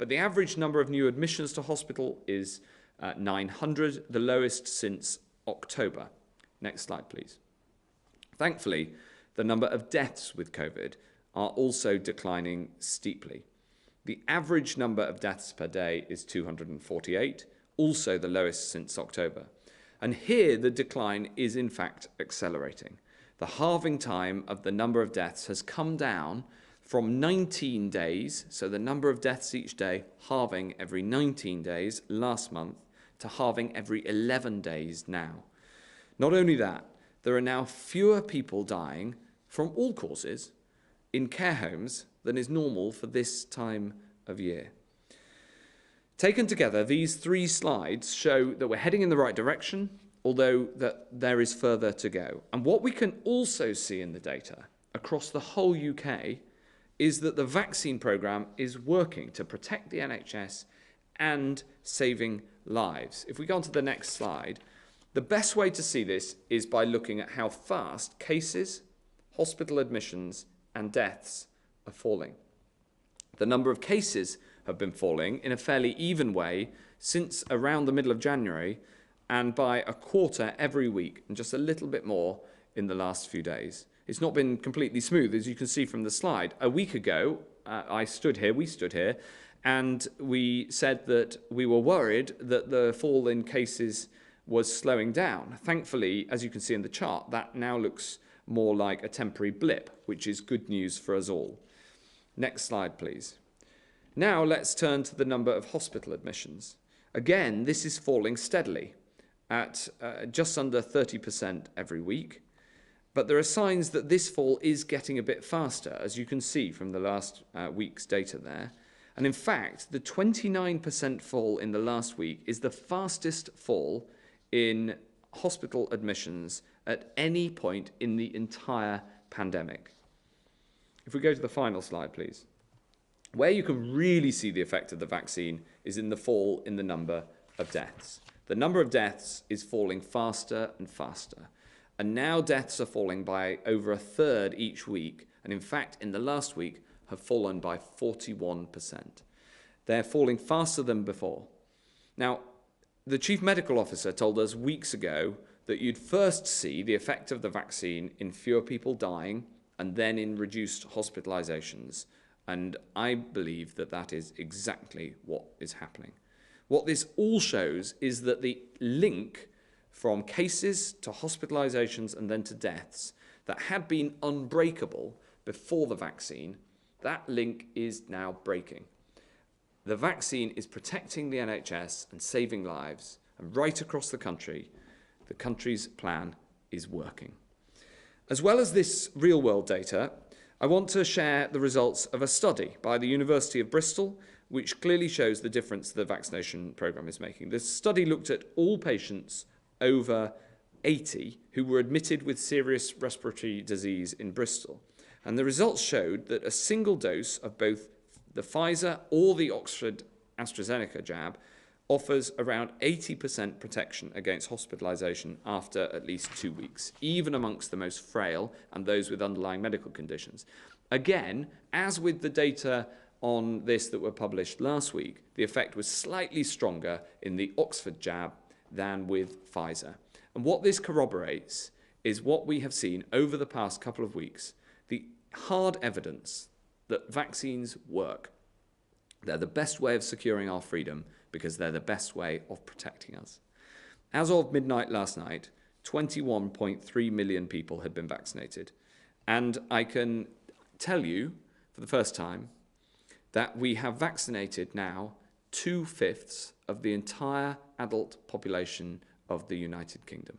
But the average number of new admissions to hospital is 900, the lowest since October. Next slide, please. Thankfully, the number of deaths with COVID are also declining steeply. The average number of deaths per day is 248, also the lowest since October. And here the decline is in fact accelerating. The halving time of the number of deaths has come down from 19 days, so the number of deaths each day halving every 19 days last month, to halving every 11 days now. Not only that, there are now fewer people dying from all causes in care homes than is normal for this time of year. Taken together, these three slides show that we're heading in the right direction, although that there is further to go. And what we can also see in the data across the whole UK is that the vaccine programme is working to protect the NHS and saving lives. If we go on to the next slide, the best way to see this is by looking at how fast cases, hospital admissions and deaths are falling. The number of cases have been falling in a fairly even way since around the middle of January, and by a quarter every week, and just a little bit more in the last few days. It's not been completely smooth, as you can see from the slide. A week ago, we stood here, and we said that we were worried that the fall in cases was slowing down. Thankfully, as you can see in the chart, that now looks more like a temporary blip, which is good news for us all. Next slide, please. Now let's turn to the number of hospital admissions. Again, this is falling steadily at just under 30% every week. But there are signs that this fall is getting a bit faster, as you can see from the last week's data there. And in fact, the 29% fall in the last week is the fastest fall in hospital admissions at any point in the entire pandemic. If we go to the final slide, please. Where you can really see the effect of the vaccine is in the fall in the number of deaths. The number of deaths is falling faster and faster. And now deaths are falling by over a third each week. And in fact, in the last week, have fallen by 41%. They're falling faster than before. Now, the Chief Medical Officer told us weeks ago that you'd first see the effect of the vaccine in fewer people dying and then in reduced hospitalizations. And I believe that that is exactly what is happening. What this all shows is that the link from cases to hospitalizations and then to deaths that had been unbreakable before the vaccine, that link is now breaking. The vaccine is protecting the NHS and saving lives, and right across the country's plan is working. As well as this real-world data, I want to share the results of a study by the University of Bristol, which clearly shows the difference the vaccination programme is making. This study looked at all patients over 80 who were admitted with serious respiratory disease in Bristol. And the results showed that a single dose of both the Pfizer or the Oxford AstraZeneca jab offers around 80% protection against hospitalisation after at least 2 weeks, even amongst the most frail and those with underlying medical conditions. Again, as with the data on this that were published last week, the effect was slightly stronger in the Oxford jab than with Pfizer. And what this corroborates is what we have seen over the past couple of weeks, the hard evidence that vaccines work. They're the best way of securing our freedom because they're the best way of protecting us. As of midnight last night, 21.3 million people had been vaccinated. And I can tell you, for the first time, that we have vaccinated now 2/5 of the entire adult population of the United Kingdom.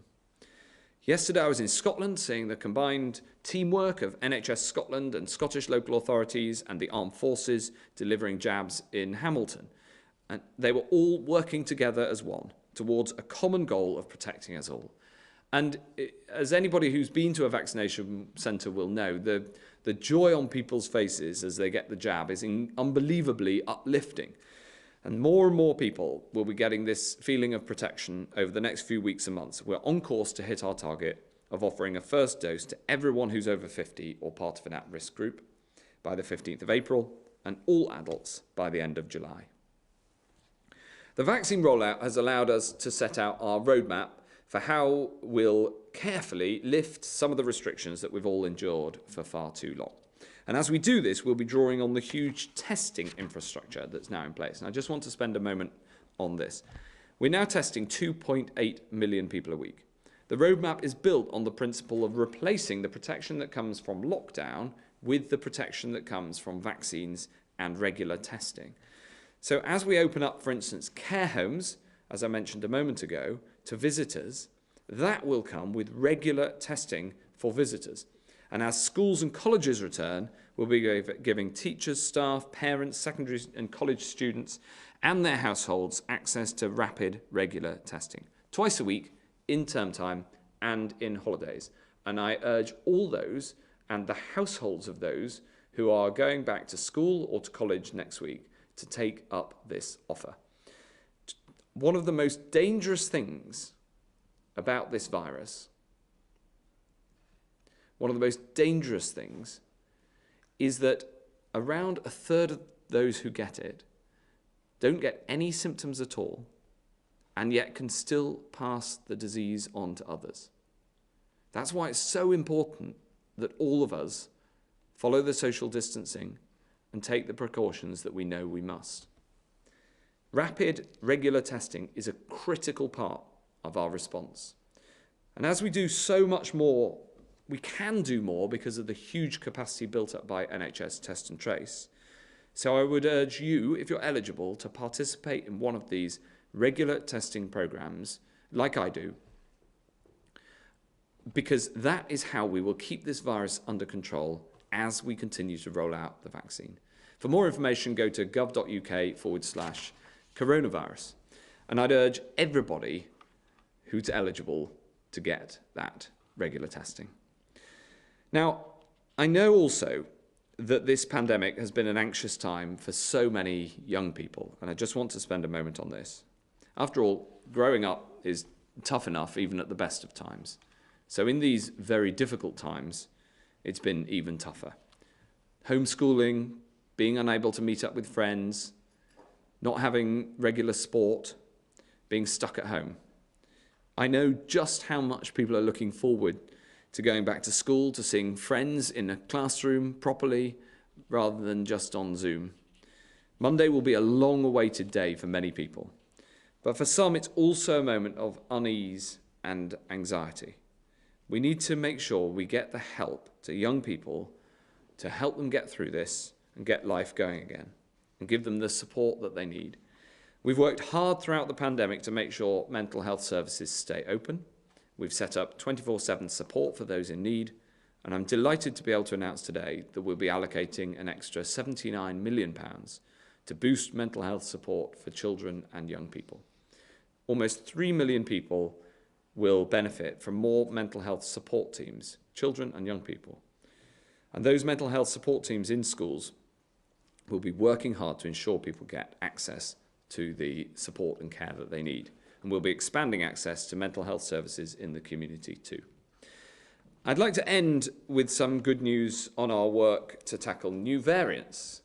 Yesterday I was in Scotland seeing the combined teamwork of NHS Scotland and Scottish local authorities and the armed forces delivering jabs in Hamilton. And they were all working together as one towards a common goal of protecting us all. And as anybody who's been to a vaccination centre will know, the joy on people's faces as they get the jab is unbelievably uplifting. And more people will be getting this feeling of protection over the next few weeks and months. We're on course to hit our target of offering a first dose to everyone who's over 50 or part of an at-risk group by the 15th of April and all adults by the end of July. The vaccine rollout has allowed us to set out our roadmap for how we'll carefully lift some of the restrictions that we've all endured for far too long. And as we do this, we'll be drawing on the huge testing infrastructure that's now in place. And I just want to spend a moment on this. We're now testing 2.8 million people a week. The roadmap is built on the principle of replacing the protection that comes from lockdown with the protection that comes from vaccines and regular testing. So as we open up, for instance, care homes, as I mentioned a moment ago, to visitors, that will come with regular testing for visitors. And as schools and colleges return, we'll be giving teachers, staff, parents, secondary and college students and their households access to rapid, regular testing, twice a week, in term time and in holidays. And I urge all those and the households of those who are going back to school or to college next week to take up this offer. One of the most dangerous things about this virus, one of the most dangerous things is that around a third of those who get it don't get any symptoms at all and yet can still pass the disease on to others. That's why it's so important that all of us follow the social distancing and take the precautions that we know we must. Rapid, regular testing is a critical part of our response. And as we do so much more, we can do more because of the huge capacity built up by NHS Test and Trace. So I would urge you, if you're eligible, to participate in one of these regular testing programs, like I do, because that is how we will keep this virus under control as we continue to roll out the vaccine. For more information, go to gov.uk/coronavirus. And I'd urge everybody who's eligible to get that regular testing. Now, I know also that this pandemic has been an anxious time for so many young people, and I just want to spend a moment on this. After all, growing up is tough enough even at the best of times. So in these very difficult times, it's been even tougher. Homeschooling, being unable to meet up with friends, not having regular sport, being stuck at home. I know just how much people are looking forward to going back to school, to seeing friends in a classroom properly, rather than just on Zoom. Monday will be a long-awaited day for many people. But for some, it's also a moment of unease and anxiety. We need to make sure we get the help to young people to help them get through this and get life going again and give them the support that they need. We've worked hard throughout the pandemic to make sure mental health services stay open. We've set up 24/7 support for those in need, and I'm delighted to be able to announce today that we'll be allocating an extra £79 million to boost mental health support for children and young people. Almost 3 million people will benefit from more mental health support teams, children and young people. And those mental health support teams in schools will be working hard to ensure people get access to the support and care that they need. And we'll be expanding access to mental health services in the community too. I'd like to end with some good news on our work to tackle new variants.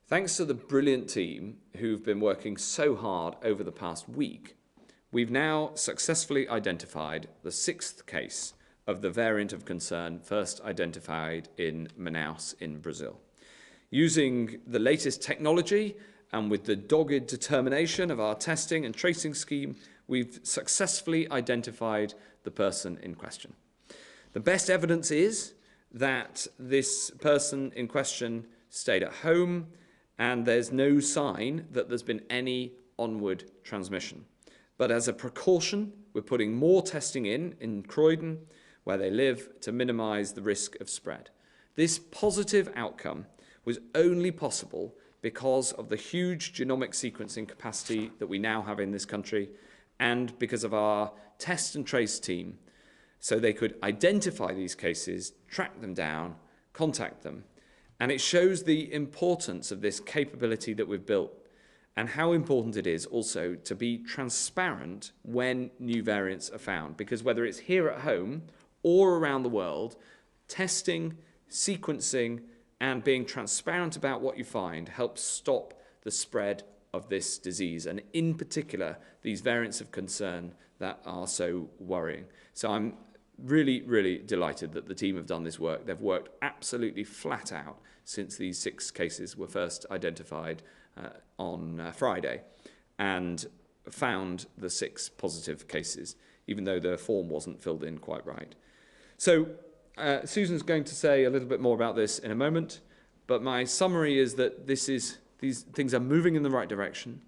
Thanks to the brilliant team who've been working so hard over the past week, we've now successfully identified the 6th case of the variant of concern first identified in Manaus in Brazil. Using the latest technology and with the dogged determination of our testing and tracing scheme, we've successfully identified the person in question. The best evidence is that this person in question stayed at home and there's no sign that there's been any onward transmission. But as a precaution, we're putting more testing in Croydon, where they live, to minimise the risk of spread. This positive outcome was only possible because of the huge genomic sequencing capacity that we now have in this country and because of our test and trace team, so they could identify these cases, track them down, contact them. And it shows the importance of this capability that we've built and how important it is also to be transparent when new variants are found, because whether it's here at home or around the world, testing, sequencing, and being transparent about what you find helps stop the spread of this disease, and in particular, these variants of concern that are so worrying. So I'm really, really delighted that the team have done this work. They've worked absolutely flat out since these 6 cases were first identified on Friday, and found the 6 positive cases, even though the form wasn't filled in quite right. So Susan's going to say a little bit more about this in a moment, but my summary is that these things are moving in the right direction.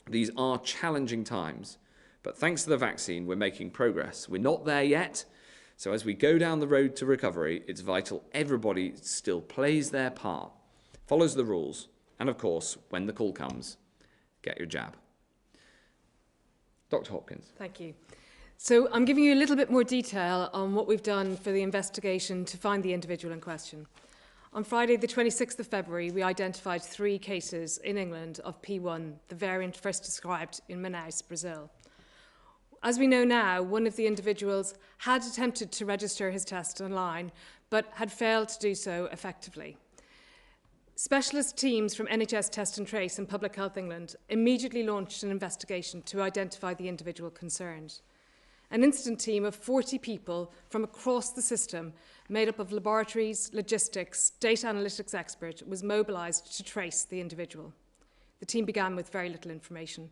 These are challenging times, but thanks to the vaccine, we're making progress. We're not there yet, so as we go down the road to recovery, it's vital everybody still plays their part, follows the rules, and of course, when the call comes, get your jab. Dr. Hopkins. Thank you. So I'm giving you a little bit more detail on what we've done for the investigation to find the individual in question. On Friday, the 26th of February, we identified 3 cases in England of P1, the variant first described in Manaus, Brazil. As we know now, one of the individuals had attempted to register his test online, but had failed to do so effectively. Specialist teams from NHS Test and Trace and Public Health England immediately launched an investigation to identify the individual concerned. An incident team of 40 people from across the system, made up of laboratories, logistics, data analytics experts, was mobilised to trace the individual. The team began with very little information.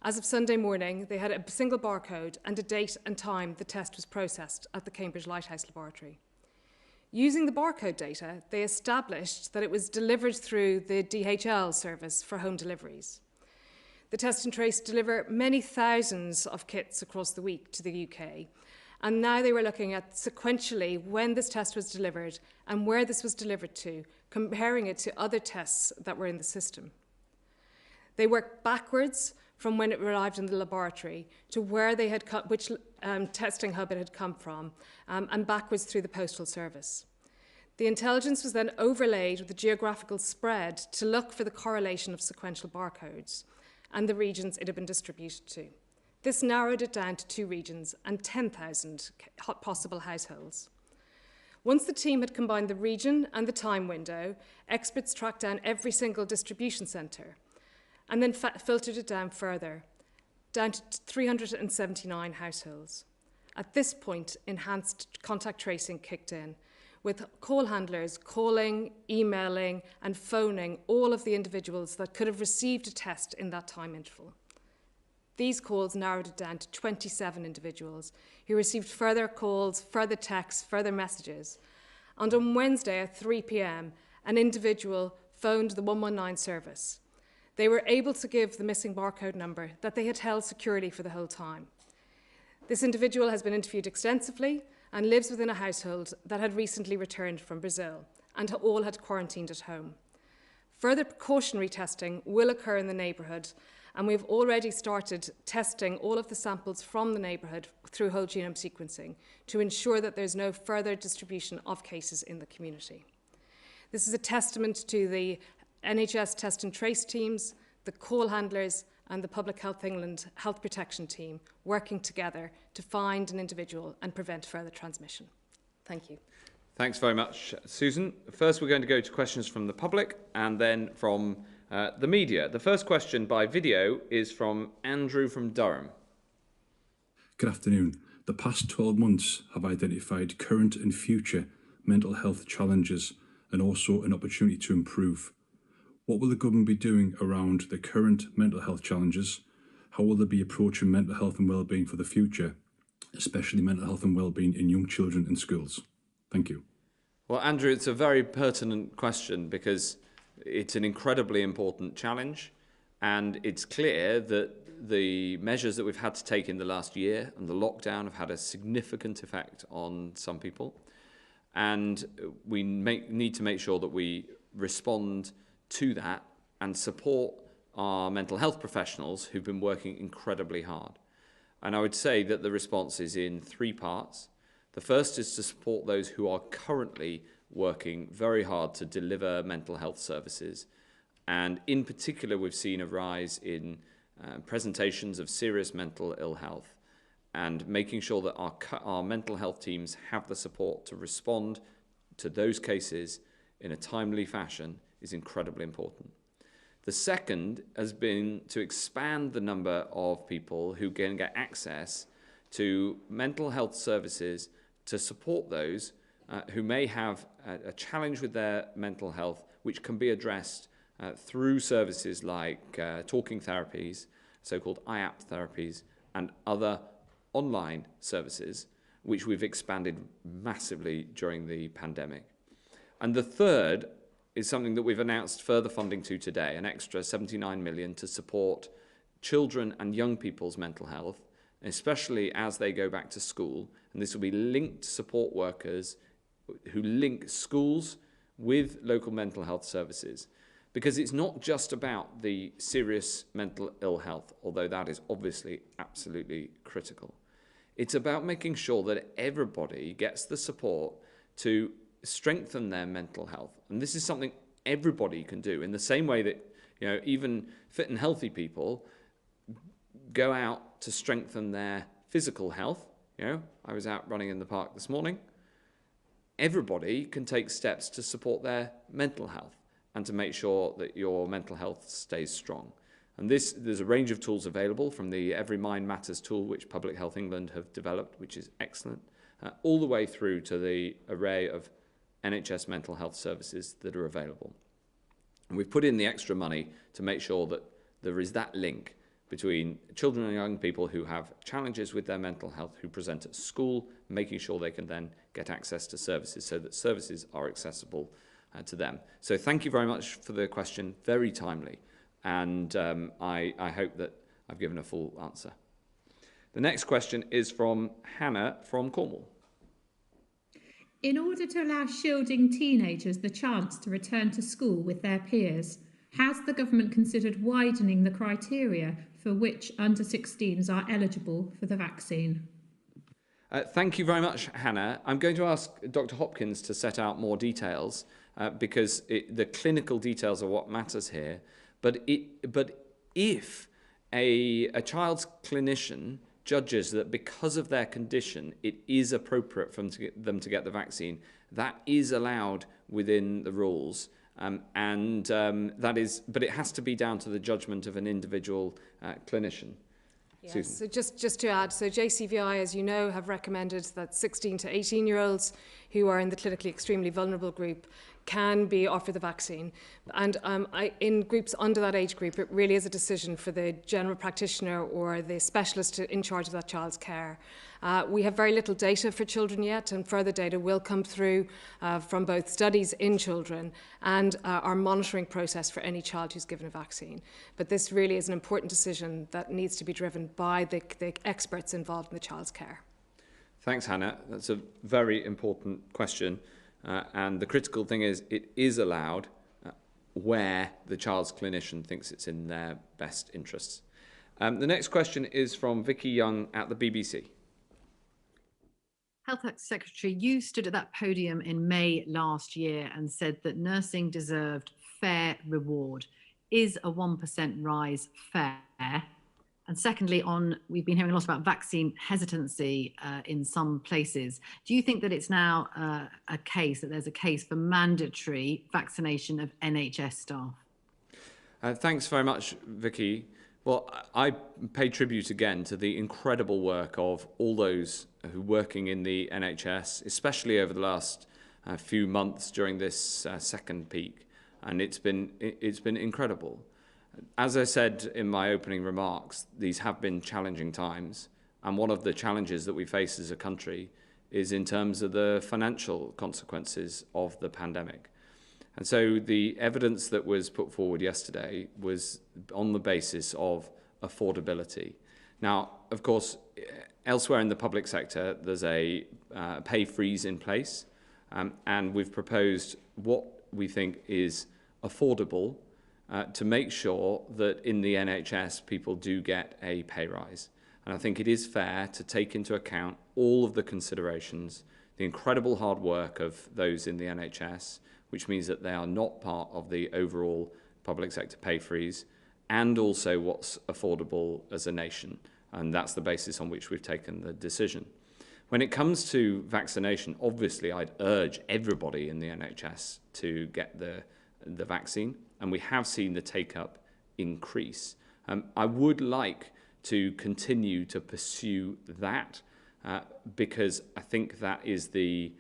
As of Sunday morning, they had a single barcode and a date and time the test was processed at the Cambridge Lighthouse Laboratory. Using the barcode data, they established that it was delivered through the DHL service for home deliveries. The Test and Trace deliver many thousands of kits across the week to the UK, and now they were looking at sequentially when this test was delivered and where this was delivered to, comparing it to other tests that were in the system. They worked backwards from when it arrived in the laboratory to where they had which testing hub it had come from, and backwards through the postal service. The intelligence was then overlaid with the geographical spread to look for the correlation of sequential barcodes and the regions it had been distributed to. This narrowed it down to 2 regions and 10,000 possible households. Once the team had combined the region and the time window, experts tracked down every single distribution centre and then filtered it down further, down to 379 households. At this point, enhanced contact tracing kicked in, with call handlers calling, emailing, and phoning all of the individuals that could have received a test in that time interval. These calls narrowed it down to 27 individuals who received further calls, further texts, further messages. And on Wednesday at 3 p.m, an individual phoned the 119 service. They were able to give the missing barcode number that they had held securely for the whole time. This individual has been interviewed extensively and lives within a household that had recently returned from Brazil and all had quarantined at home. Further precautionary testing will occur in the neighbourhood, and we've already started testing all of the samples from the neighbourhood through whole genome sequencing to ensure that there's no further distribution of cases in the community. This is a testament to the NHS Test and Trace teams, the call handlers, and the Public Health England Health Protection team working together to find an individual and prevent further transmission. Thank you. Thanks very much, Susan. First, we're going to go to questions from the public and then from the media. The first question by video is from Andrew from Durham. Good afternoon. The past 12 months have identified current and future mental health challenges and also an opportunity to improve. What will the government be doing around the current mental health challenges? How will they be approaching mental health and wellbeing for the future, especially mental health and wellbeing in young children in schools? Thank you. Well, Andrew, it's a very pertinent question because it's an incredibly important challenge, and it's clear that the measures that we've had to take in the last year and the lockdown have had a significant effect on some people, and we need to make sure that we respond to that and support our mental health professionals who've been working incredibly hard. And I would say that the response is in 3 parts. The first is to support those who are currently working very hard to deliver mental health services. And in particular, we've seen a rise in presentations of serious mental ill health, and making sure that our mental health teams have the support to respond to those cases in a timely fashion is incredibly important. The second has been to expand the number of people who can get access to mental health services to support those who may have a challenge with their mental health, which can be addressed through services like talking therapies, so-called IAP therapies, and other online services, which we've expanded massively during the pandemic. And the third is something that we've announced further funding to today, an extra 79 million to support children and young people's mental health, especially as they go back to school. And this will be linked support workers who link schools with local mental health services. Because it's not just about the serious mental ill health, although that is obviously absolutely critical. It's about making sure that everybody gets the support to strengthen their mental health. And this is something everybody can do in the same way that, even fit and healthy people go out to strengthen their physical health. I was out running in the park this morning. Everybody can take steps to support their mental health and to make sure that your mental health stays strong. And there's a range of tools available, from the Every Mind Matters tool, which Public Health England have developed, which is excellent, all the way through to the array of NHS mental health services that are available. And we've put in the extra money to make sure that there is that link between children and young people who have challenges with their mental health, who present at school, making sure they can then get access to services so that services are accessible to them. So thank you very much for the question, very timely, and I hope that I've given a full answer. The next question is from Hannah from Cornwall. In order to allow shielding teenagers the chance to return to school with their peers, has the government considered widening the criteria for which under-16s are eligible for the vaccine? Thank you very much, Hannah. I'm going to ask Dr. Hopkins to set out more details because the clinical details are what matters here. But if a child's clinician judges that because of their condition it is appropriate for them to get the vaccine, that is allowed within the rules. That is, but it has to be down to the judgment of an individual clinician. Yes, Susan. so just to add, so JCVI, as you know, have recommended that 16 to 18-year-olds who are in the clinically extremely vulnerable group can be offered the vaccine. And in groups under that age group, it really is a decision for the general practitioner or the specialist in charge of that child's care. We have very little data for children yet, and further data will come through from both studies in children and our monitoring process for any child who's given a vaccine. But this really is an important decision that needs to be driven by the experts involved in the child's care. Thanks, Hannah. That's a very important question. And the critical thing is it is allowed where the child's clinician thinks it's in their best interests. The next question is from Vicky Young at the BBC. Health Secretary, you stood at that podium in May last year and said that nursing deserved fair reward. Is a 1% rise fair? And secondly, we've been hearing a lot about vaccine hesitancy in some places. Do you think that it's now there's a case for mandatory vaccination of NHS staff? Thanks very much, Vicky. Well, I pay tribute again to the incredible work of all those who are working in the NHS, especially over the last few months during this second peak, and it's been incredible. As I said in my opening remarks, these have been challenging times, and one of the challenges that we face as a country is in terms of the financial consequences of the pandemic. And so the evidence that was put forward yesterday was on the basis of affordability. Now, of course, elsewhere in the public sector, there's a pay freeze in place, and we've proposed what we think is affordable to make sure that in the NHS people do get a pay rise. And I think it is fair to take into account all of the considerations, the incredible hard work of those in the NHS, which means that they are not part of the overall public sector pay freeze, and also what's affordable as a nation. And that's the basis on which we've taken the decision. When it comes to vaccination, obviously I'd urge everybody in the NHS to get the vaccine. and we have seen the take-up increase. I would like to continue to pursue that because I think that is the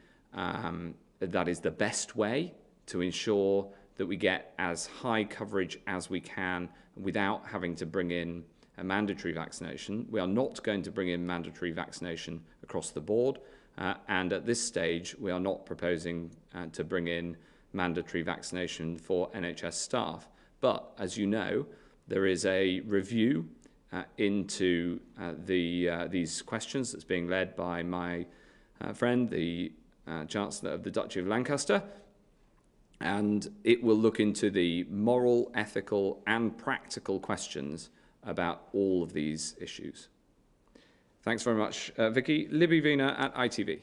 best way to ensure that we get as high coverage as we can without having to bring in a mandatory vaccination. We are not going to bring in mandatory vaccination across the board, and at this stage we are not proposing to bring in mandatory vaccination for NHS staff. But as you know, there is a review into these questions that's being led by my friend, the Chancellor of the Duchy of Lancaster, and it will look into the moral, ethical and practical questions about all of these issues. Thanks very much, Vicky. Libby Vina at ITV.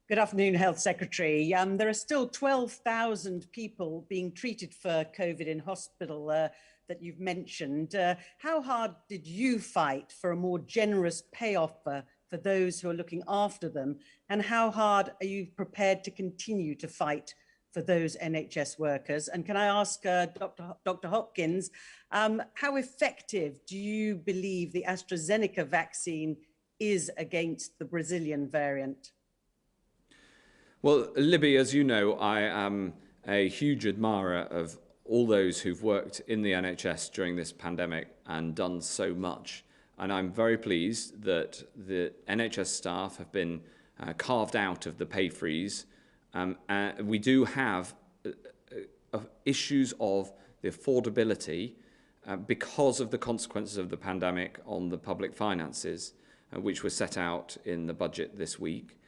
Good afternoon, Health Secretary. There are still 12,000 people being treated for COVID in hospital that you've mentioned. How hard did you fight for a more generous pay offer for those who are looking after them? And how hard are you prepared to continue to fight for those NHS workers? And can I ask Dr. Hopkins, how effective do you believe the AstraZeneca vaccine is against the Brazilian variant? Well, Libby, as you know, I am a huge admirer of all those who've worked in the NHS during this pandemic and done so much. And I'm very pleased that the NHS staff have been carved out of the pay freeze. We do have issues of the affordability because of the consequences of the pandemic on the public finances, which were set out in the budget this week.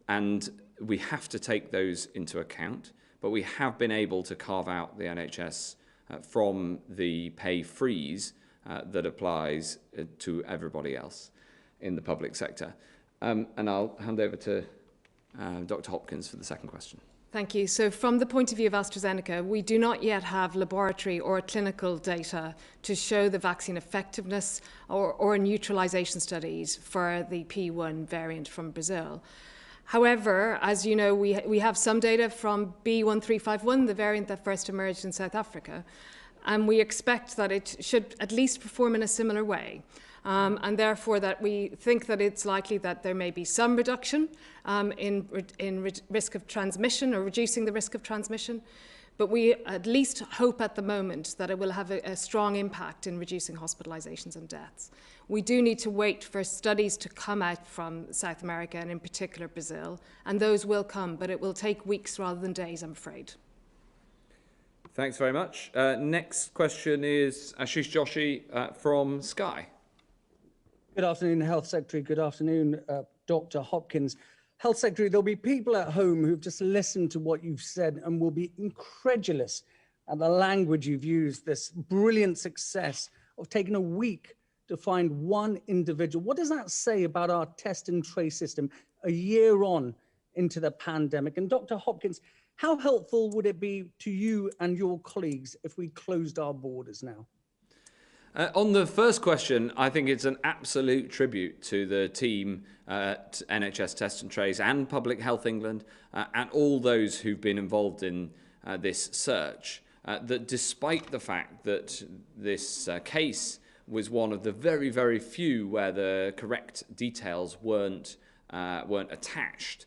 And we have to take those into account, but we have been able to carve out the NHS from the pay freeze that applies to everybody else in the public sector. And I'll hand over to Dr. Hopkins for the second question. Thank you. So from the point of view of AstraZeneca, we do not yet have laboratory or clinical data to show the vaccine effectiveness or neutralization studies for the P1 variant from Brazil. However, as you know, we have some data from B1351, the variant that first emerged in South Africa, and we expect that it should at least perform in a similar way. And therefore that we think that it's likely that there may be some reduction in risk of transmission or reducing the risk of transmission. But we at least hope at the moment that it will have a strong impact in reducing hospitalizations and deaths. We do need to wait for studies to come out from South America and in particular Brazil, and those will come, but it will take weeks rather than days, I'm afraid. Thanks very much. Next question is Ashish Joshi from Sky. Good afternoon, Health Secretary. Good afternoon, Dr. Hopkins. Health Secretary, there'll be people at home who've just listened to what you've said and will be incredulous at the language you've used, this brilliant success of taking a week to find one individual. What does that say about our test and trace system a year on into the pandemic? And Dr. Hopkins, how helpful would it be to you and your colleagues if we closed our borders now? On the first question, I think it's an absolute tribute to the team at NHS Test and Trace and Public Health England and all those who've been involved in this search, that despite the fact that this case was one of the very, very few where the correct details weren't attached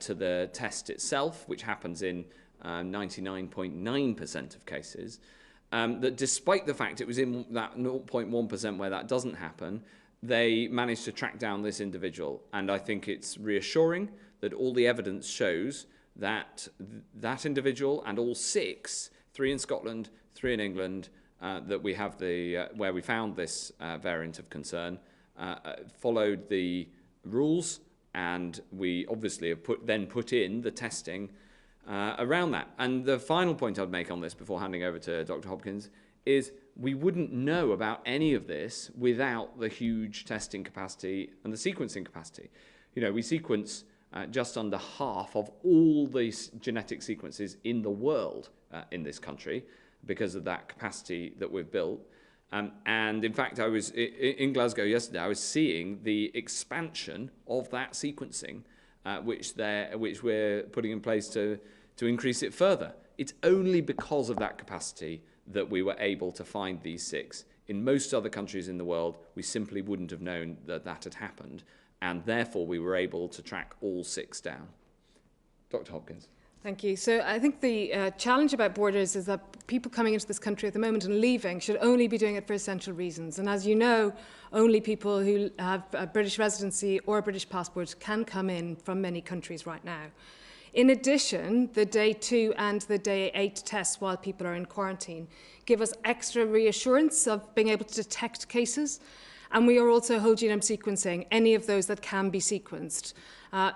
to the test itself, which happens in 99.9% of cases, that despite the fact it was in that 0.1% where that doesn't happen, they managed to track down this individual. And I think it's reassuring that all the evidence shows that that individual and all 6, 3 in Scotland, 3 in England, that we have where we found this variant of concern, followed the rules, and we obviously have put in the testing around that. And the final point I'd make on this before handing over to Dr. Hopkins is we wouldn't know about any of this without the huge testing capacity and the sequencing capacity. You know, we sequence just under half of all these genetic sequences in the world in this country because of that capacity that we've built. And in fact, I was in Glasgow yesterday, I was seeing the expansion of that sequencing which we're putting in place to increase it further. It's only because of that capacity that we were able to find these 6. In most other countries in the world, we simply wouldn't have known that that had happened, and therefore we were able to track all 6 down. Dr. Hopkins. Thank you. So I think the challenge about borders is that people coming into this country at the moment and leaving should only be doing it for essential reasons. And as you know, only people who have a British residency or a British passport can come in from many countries right now. In addition, the day 2 and the day 8 tests while people are in quarantine give us extra reassurance of being able to detect cases. And we are also whole genome sequencing any of those that can be sequenced.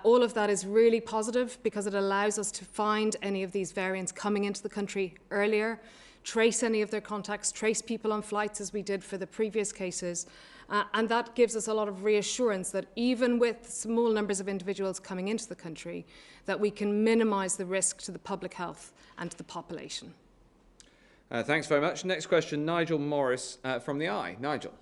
All of that is really positive because it allows us to find any of these variants coming into the country earlier, trace any of their contacts, trace people on flights as we did for the previous cases. And that gives us a lot of reassurance that even with small numbers of individuals coming into the country, that we can minimize the risk to the public health and to the population. Thanks very much. Next question, Nigel Morris from the Eye. Nigel.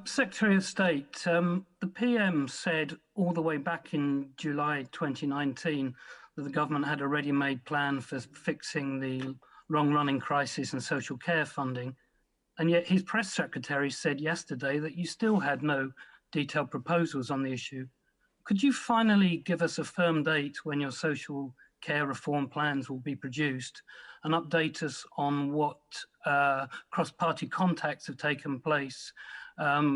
Secretary of State, the PM said all the way back in July 2019 that the government had a ready-made plan for fixing the long-running crisis in social care funding. And yet his press secretary said yesterday that you still had no detailed proposals on the issue. Could you finally give us a firm date when your social care reform plans will be produced and update us on what cross-party contacts have taken place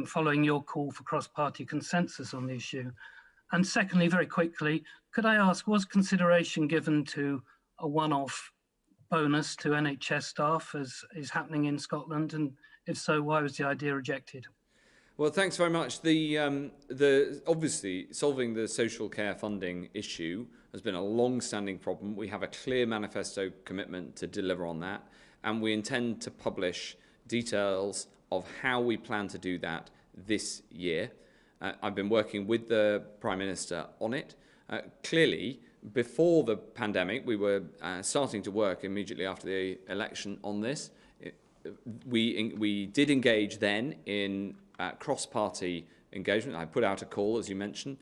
following your call for cross-party consensus on the issue? And secondly, very quickly, could I ask, was consideration given to a one-off bonus to NHS staff as is happening in Scotland? And if so, why was the idea rejected? Well, thanks very much. Obviously, solving the social care funding issue has been a long-standing problem. We have a clear manifesto commitment to deliver on that, and we intend to publish details of how we plan to do that this year. I've been working with the Prime Minister on it. Clearly, before the pandemic, we were starting to work immediately after the election on this. We did engage then in cross-party engagement. I put out a call, as you mentioned,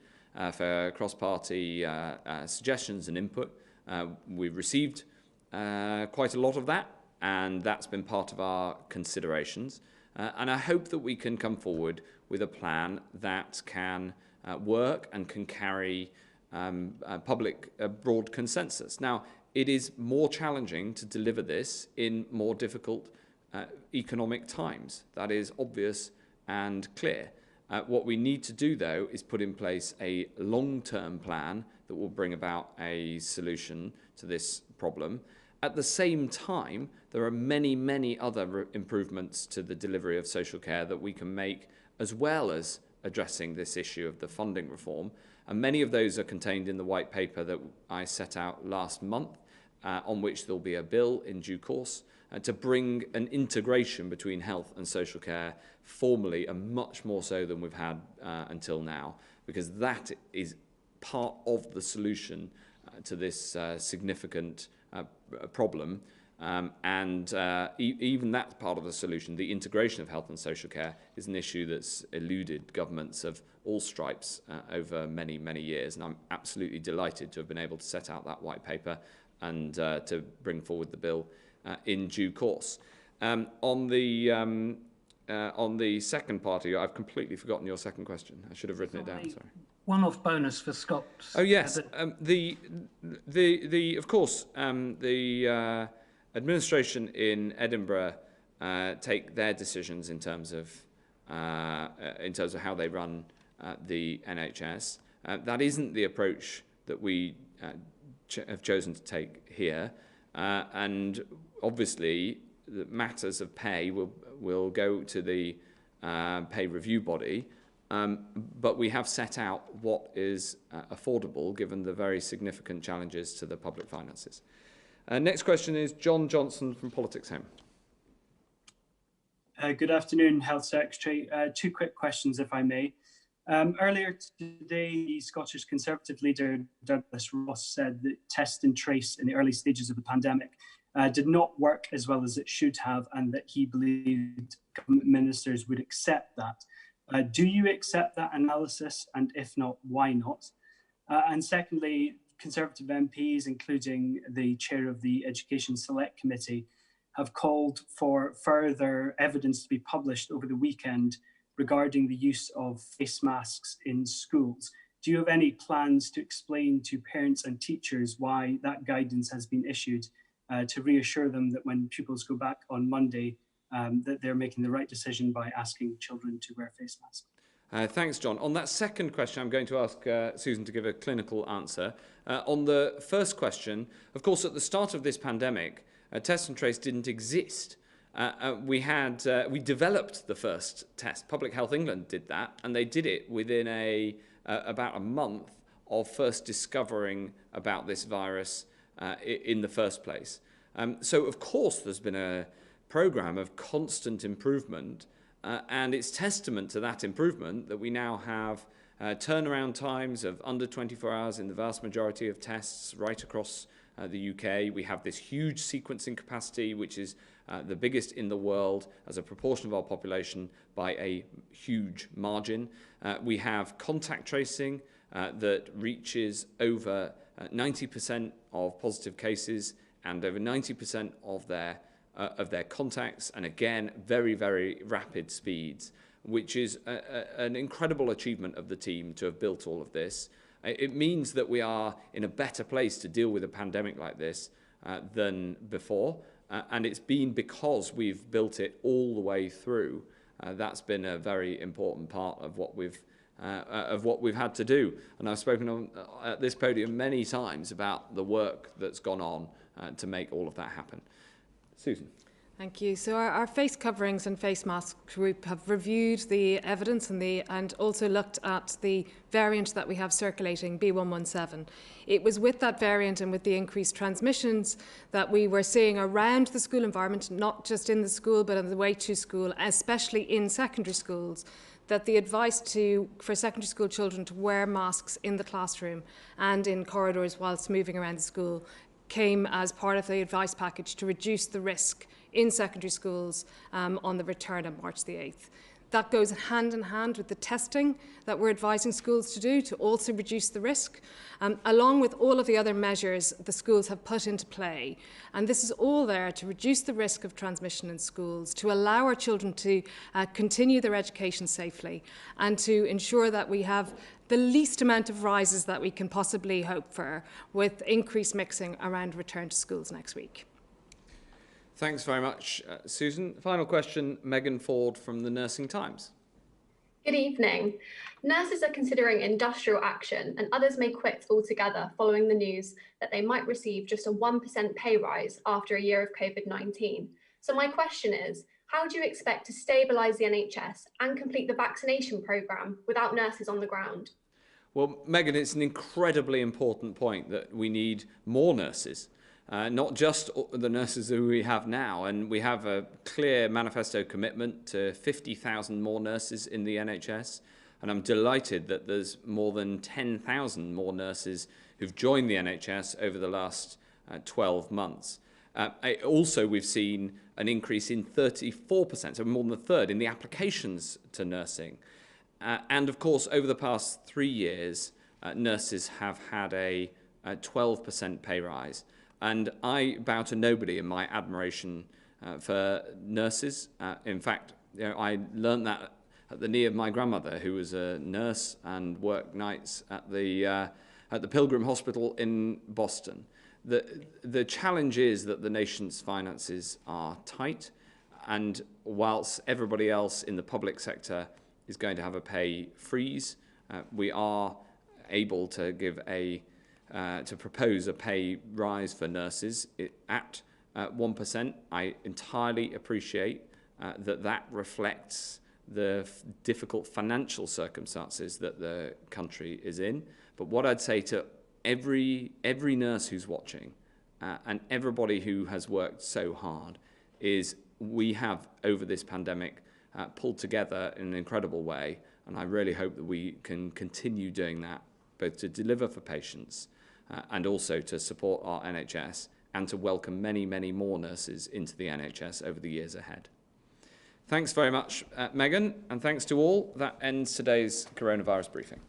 for cross-party suggestions and input. We've received quite a lot of that, and that's been part of our considerations. And I hope that we can come forward with a plan that can work and can carry public broad consensus. Now, it is more challenging to deliver this in more difficult economic times. That is obvious and clear. What we need to do, though, is put in place a long-term plan that will bring about a solution to this problem. At the same time, there are many, many other improvements to the delivery of social care that we can make, as well as addressing this issue of the funding reform. And many of those are contained in the white paper that I set out last month, on which there'll be a bill in due course to bring an integration between health and social care formally, and much more so than we've had until now, because that is part of the solution to this significant problem. Even that part of the solution, the integration of health and social care, is an issue that's eluded governments of all stripes over many, many years. And I'm absolutely delighted to have been able to set out that white paper and to bring forward the bill in due course. On the second part of you, I've completely forgotten your second question. I should have written it down, sorry. One-off bonus for Scots. Oh, yes. The administration in Edinburgh take their decisions in terms of how they run the NHS. That isn't the approach that we have chosen to take here, and obviously the matters of pay will go to the pay review body. But we have set out what is affordable given the very significant challenges to the public finances. Next question is John Johnson from Politics Home. Good afternoon, Health Secretary. 2 quick questions, if I may. Earlier today, the Scottish Conservative leader, Douglas Ross, said that test and trace in the early stages of the pandemic did not work as well as it should have, and that he believed government ministers would accept that. Do you accept that analysis? And if not, why not? And secondly, Conservative MPs, including the chair of the Education Select Committee, have called for further evidence to be published over the weekend regarding the use of face masks in schools. Do you have any plans to explain to parents and teachers why that guidance has been issued to reassure them that when pupils go back on Monday, that they're making the right decision by asking children to wear face masks? Thanks, John. On that second question, I'm going to ask Susan to give a clinical answer. On the first question, of course, at the start of this pandemic, test and trace didn't exist. We developed the first test. Public Health England did that, and they did it within about a month of first discovering about this virus in the first place. So, of course, there's been a programme of constant improvement, and it's testament to that improvement that we now have turnaround times of under 24 hours in the vast majority of tests right across the UK. We have this huge sequencing capacity, which is the biggest in the world as a proportion of our population by a huge margin. We have contact tracing that reaches over 90% of positive cases and over 90% of their contacts, and again, very, very rapid speeds, which is an incredible achievement of the team to have built all of this. It means that we are in a better place to deal with a pandemic like this than before, and it's been because we've built it all the way through. That's been a very important part of what we've had to do. And I've spoken at this podium many times about the work that's gone on to make all of that happen. Susan. Thank you. So our face coverings and face mask group have reviewed the evidence and also looked at the variant that we have circulating, B117. It was with that variant and with the increased transmissions that we were seeing around the school environment, not just in the school, but on the way to school, especially in secondary schools, that the advice for secondary school children to wear masks in the classroom and in corridors whilst moving around the school came as part of the advice package to reduce the risk in secondary schools on the return on March the 8th. That goes hand in hand with the testing that we're advising schools to do to also reduce the risk, along with all of the other measures the schools have put into play. And this is all there to reduce the risk of transmission in schools, to allow our children to continue their education safely, and to ensure that we have the least amount of rises that we can possibly hope for with increased mixing around return to schools next week. Thanks very much, Susan. Final question, Megan Ford from the Nursing Times. Good evening. Nurses are considering industrial action and others may quit altogether following the news that they might receive just a 1% pay rise after a year of COVID-19. So my question is, how do you expect to stabilise the NHS and complete the vaccination programme without nurses on the ground? Well, Megan, it's an incredibly important point that we need more nurses. Not just the nurses who we have now, and we have a clear manifesto commitment to 50,000 more nurses in the NHS, and I'm delighted that there's more than 10,000 more nurses who've joined the NHS over the last 12 months. Also, we've seen an increase in 34%, so more than a third, in the applications to nursing. And of course, over the past 3 years, nurses have had a 12% pay rise. And I bow to nobody in my admiration for nurses. In fact, I learned that at the knee of my grandmother, who was a nurse and worked nights at the Pilgrim Hospital in Boston. The challenge is that the nation's finances are tight, and whilst everybody else in the public sector is going to have a pay freeze, we are able to give to propose a pay rise for nurses at 1%. I entirely appreciate that reflects the difficult financial circumstances that the country is in. But what I'd say to every nurse who's watching and everybody who has worked so hard is we have, over this pandemic, pulled together in an incredible way. And I really hope that we can continue doing that, both to deliver for patients and also to support our NHS and to welcome many, many more nurses into the NHS over the years ahead. Thanks very much, Megan, and thanks to all. That ends today's coronavirus briefing.